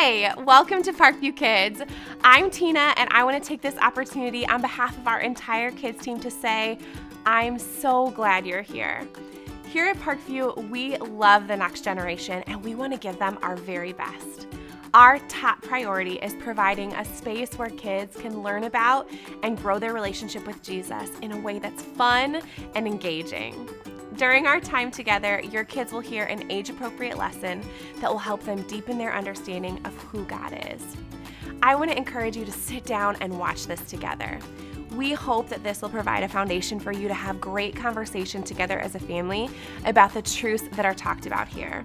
Hey, welcome to Parkview Kids. I'm Tina, and I want to take this opportunity on behalf of our entire kids team to say, I'm so glad you're here. Here at Parkview, we love the next generation, and we want to give them our very best. Our top priority is providing a space where kids can learn about and grow their relationship with Jesus in a way that's fun and engaging. During our time together, your kids will hear an age-appropriate lesson that will help them deepen their understanding of who God is. I want to encourage you to sit down and watch this together. We hope that this will provide a foundation for you to have great conversation together as a family about the truths that are talked about here.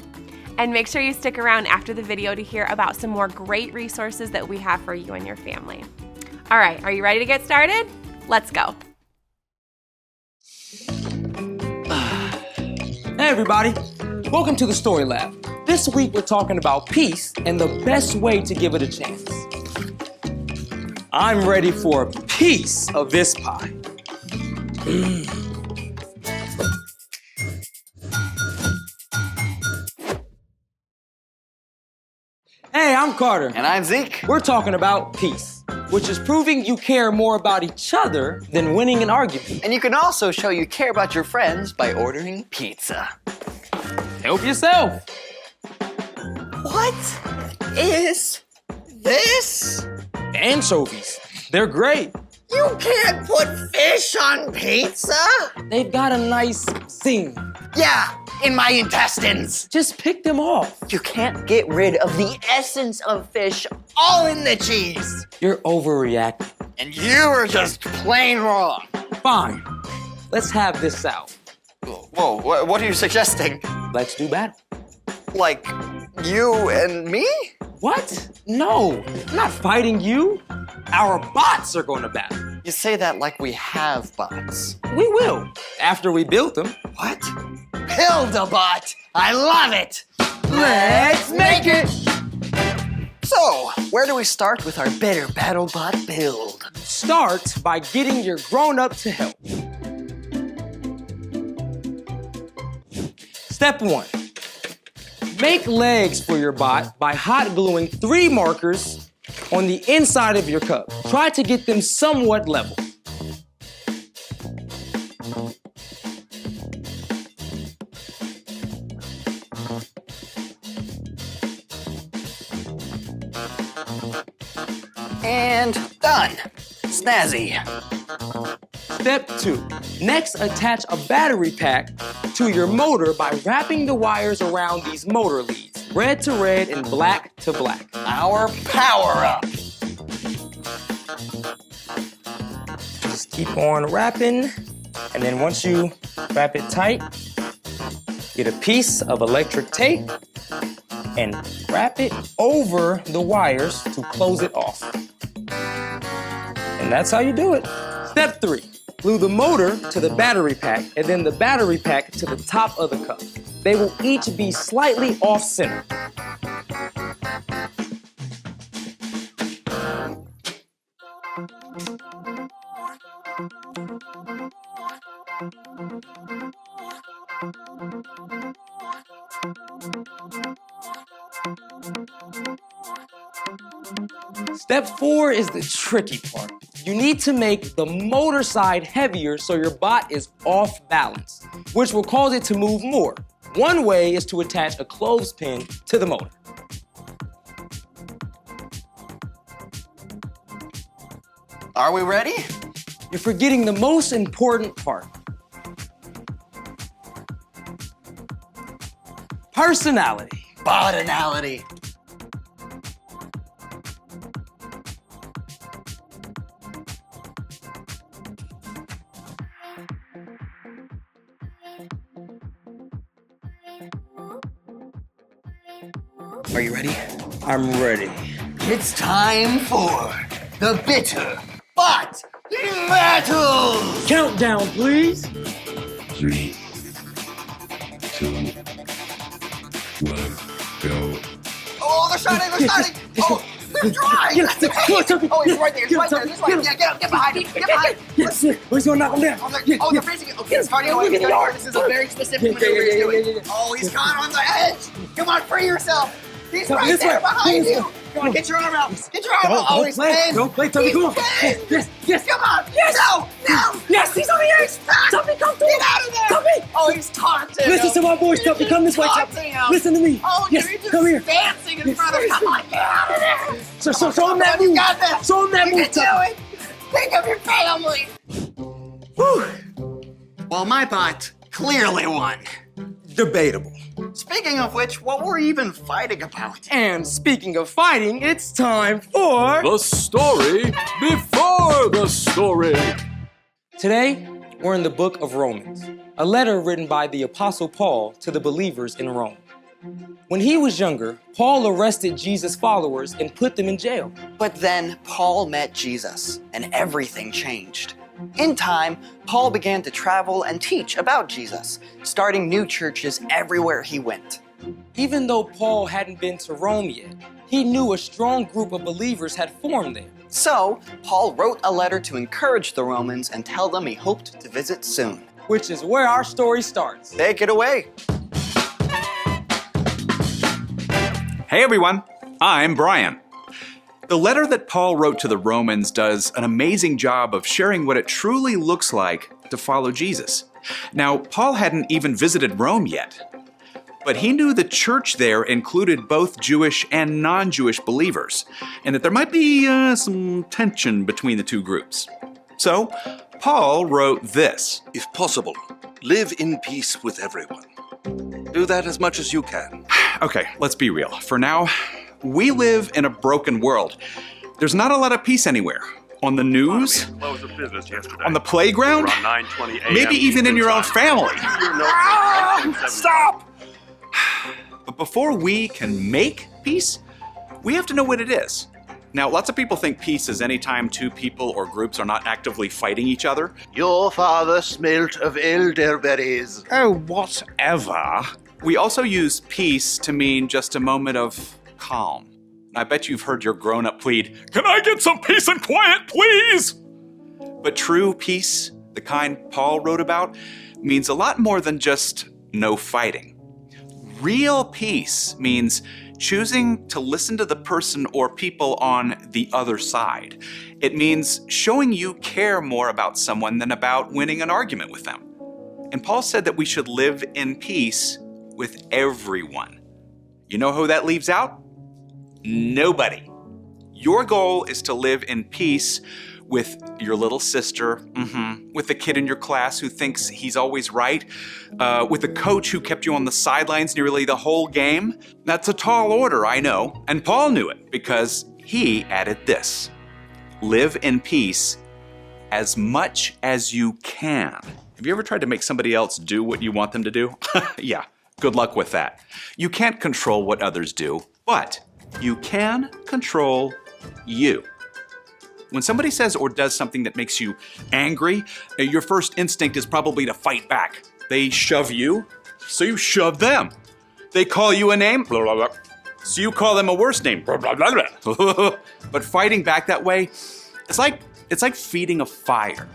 And make sure you stick around after the video to hear about some more great resources that we have for you and your family. All right, are you ready to get started? Let's go. Hey everybody, welcome to the Story Lab. This week we're talking about peace and the best way to give it a chance. I'm ready for a piece of this pie. Hey, I'm Carter. And I'm Zeke. We're talking about peace, which is proving you care more about each other than winning an argument. And you can also show you care about your friends by ordering pizza. Help yourself. What is this? Anchovies. They're great. You can't put fish on pizza? They've got a nice zing. Yeah, in my intestines. Just pick them off. You can't get rid of the essence of fish all in the cheese. You're overreacting. And you are just plain wrong. Fine. Let's have this out. Whoa, what are you suggesting? Let's do battle. Like, you and me? What? No, I'm not fighting you. Our bots are going to battle. You say that like we have bots. We will, after we build them. What? Build a bot! I love it! Let's make it! So, where do we start with our Better BattleBot build? Start by getting your grown-up to help. Step 1. Make legs for your bot by hot gluing 3 markers on the inside of your cup. Try to get them somewhat level. And done. Snazzy. Step 2. Next, attach a battery pack to your motor by wrapping the wires around these motor leads, red to red and black to black. Our power-up. Just keep on wrapping, and then once you wrap it tight, get a piece of electric tape and wrap it over the wires to close it off. And that's how you do it. Step 3. Glue the motor to the battery pack and then the battery pack to the top of the cup. They will each be slightly off-center. Step 4 is the tricky part. You need to make the motor side heavier so your bot is off balance, which will cause it to move more. One way is to attach a clothespin to the motor. Are we ready? You're forgetting the most important part. Personality. Botanality. Are you ready? I'm ready. It's time for the Bitter Bot Battle! Countdown, please. 3, 2, 1, go. Oh, they're shining, they're shining! Oh, they're dry! Oh, he's right there, he's right there, he's right there. Yeah, get behind him, get behind him. Yes, we're gonna knock him down. Oh, they're facing it. Okay, it's starting away. This is a very specific maneuver he's doing. Oh, he's caught on the edge. Come on, free yourself. He's right there behind you. Come on, get your arm out. Get your arm out. Oh, he's pinned. Don't play, Toby. Come on. Yes. Come on. Yes. No. Yes, he's on the ice. Toby, come through. Get out of there. Toby. Oh, he's taunting. Listen to my voice, Toby. Come this way, Toby. Listen to me. Oh, yes, you're just come here. dancing in front of him. Come on, get out of there. So show him that move. You got this. Show him that You move, can do it. Think of your family. Whew. Well, my bot clearly won. Debatable. Speaking of which, what were you even fighting about? And speaking of fighting, it's time for... The story before the story. Today, we're in the book of Romans, a letter written by the Apostle Paul to the believers in Rome. When he was younger, Paul arrested Jesus' followers and put them in jail. But then Paul met Jesus, and everything changed. In time, Paul began to travel and teach about Jesus, starting new churches everywhere he went. Even though Paul hadn't been to Rome yet, he knew a strong group of believers had formed there. So, Paul wrote a letter to encourage the Romans and tell them he hoped to visit soon. Which is where our story starts. Take it away. Hey everyone, I'm Brian. The letter that Paul wrote to the Romans does an amazing job of sharing what it truly looks like to follow Jesus. Now, Paul hadn't even visited Rome yet, but he knew the church there included both Jewish and non-Jewish believers, and that there might be some tension between the two groups. So, Paul wrote this. If possible, live in peace with everyone. Do that as much as you can. Okay, let's be real. For now, we live in a broken world. There's not a lot of peace anywhere. On the news, Close of business yesterday. on the playground, Around 9:20 a.m. maybe even in your own family. Stop! But before we can make peace, we have to know what it is. Now, lots of people think peace is any time two people or groups are not actively fighting each other. Your father smelt of elderberries. Oh, whatever. We also use peace to mean just a moment of calm. I bet you've heard your grown-up plead, "Can I get some peace and quiet, please?" But true peace, the kind Paul wrote about, means a lot more than just no fighting. Real peace means choosing to listen to the person or people on the other side. It means showing you care more about someone than about winning an argument with them. And Paul said that we should live in peace with everyone. You know who that leaves out? Nobody. Your goal is to live in peace with your little sister, with the kid in your class who thinks he's always right, with the coach who kept you on the sidelines nearly the whole game. That's a tall order, I know, and Paul knew it because he added this. Live in peace as much as you can. Have you ever tried to make somebody else do what you want them to do? Yeah, good luck with that. You can't control what others do, but you can control you. When somebody says or does something that makes you angry, your first instinct is probably to fight back. They shove you, so you shove them. They call you a name, blah, blah, blah, so you call them a worse name, blah, blah, blah, blah. But fighting back that way, it's like feeding a fire.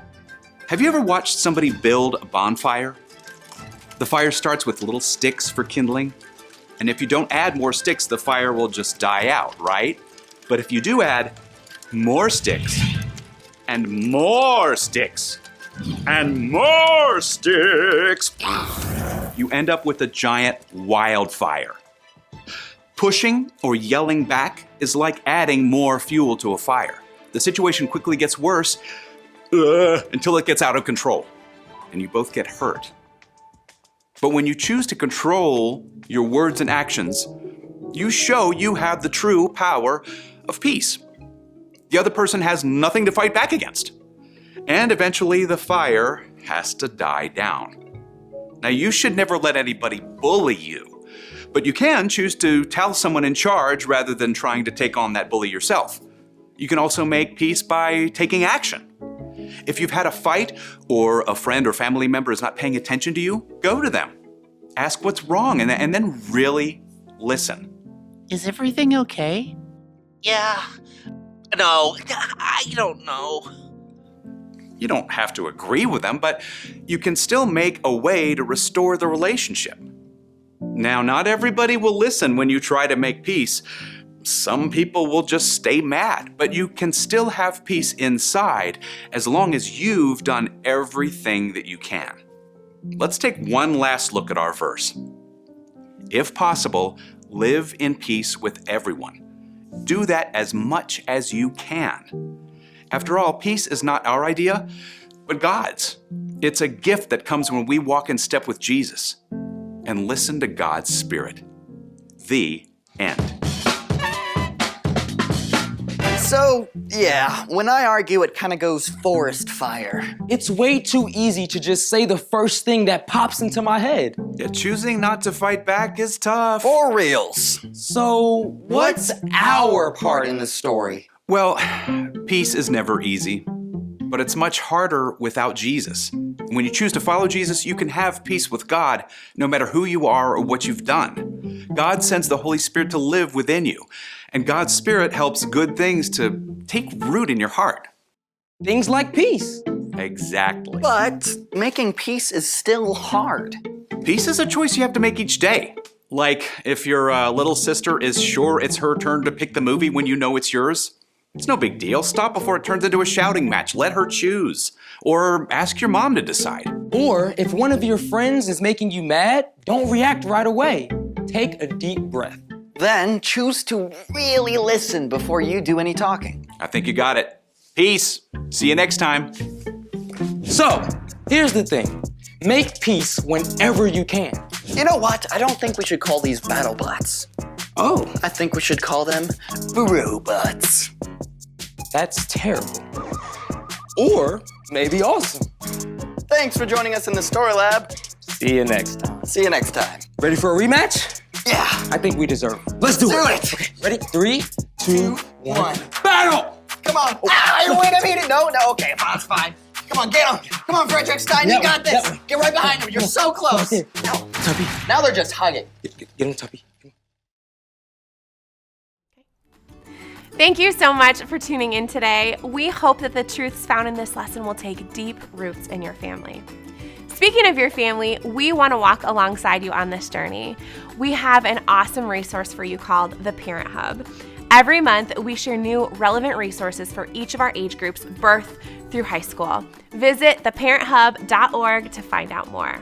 Have you ever watched somebody build a bonfire? The fire starts with little sticks for kindling, and if you don't add more sticks, the fire will just die out, right? But if you do add more sticks, and more sticks, and more sticks, you end up with a giant wildfire. Pushing or yelling back is like adding more fuel to a fire. The situation quickly gets worse until it gets out of control, and you both get hurt. But when you choose to control your words and actions, you show you have the true power of peace. The other person has nothing to fight back against. And eventually the fire has to die down. Now, you should never let anybody bully you, but you can choose to tell someone in charge rather than trying to take on that bully yourself. You can also make peace by taking action. If you've had a fight or a friend or family member is not paying attention to you, go to them. Ask what's wrong and then really listen. Is everything okay? Yeah. No, I don't know. You don't have to agree with them, but you can still make a way to restore the relationship. Now, not everybody will listen when you try to make peace, some people will just stay mad, but you can still have peace inside as long as you've done everything that you can. Let's take one last look at our verse. If possible, live in peace with everyone. Do that as much as you can. After all, peace is not our idea, but God's. It's a gift that comes when we walk in step with Jesus and listen to God's Spirit. The end. So, yeah, when I argue, it kind of goes forest fire. It's way too easy to just say the first thing that pops into my head. Yeah, choosing not to fight back is tough. For reals. So, what's our part in the story? Well, peace is never easy, but it's much harder without Jesus. When you choose to follow Jesus, you can have peace with God, no matter who you are or what you've done. God sends the Holy Spirit to live within you, and God's Spirit helps good things to take root in your heart. Things like peace. Exactly. But making peace is still hard. Peace is a choice you have to make each day. Like if your little sister is sure it's her turn to pick the movie when you know it's yours. It's no big deal. Stop before it turns into a shouting match. Let her choose. Or ask your mom to decide. Or if one of your friends is making you mad, don't react right away. Take a deep breath. Then choose to really listen before you do any talking. I think you got it. Peace. See you next time. So, here's the thing. Make peace whenever you can. You know what? I don't think we should call these battle bots. Oh, I think we should call them robots. that's terrible. Or maybe awesome. Thanks for joining us in the Story Lab. See you next time. See you next time. Ready for a rematch? Yeah. I think we deserve it. Let's do it. Okay, ready? 3, 2, 1. Battle! Come on. Ah, wait a minute. No, okay, fine, it's fine. Come on, get him. Come on, Frederick Stein, you got this. Get right behind him. You're so close. No. Tuppy. Now they're just hugging. Get him, Tuppy. Thank you so much for tuning in today. We hope that the truths found in this lesson will take deep roots in your family. Speaking of your family, we want to walk alongside you on this journey. We have an awesome resource for you called the Parent Hub. Every month, we share new relevant resources for each of our age groups, birth through high school. Visit theparenthub.org to find out more.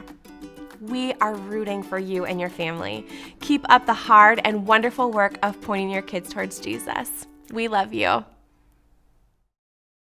We are rooting for you and your family. Keep up the hard and wonderful work of pointing your kids towards Jesus. We love you.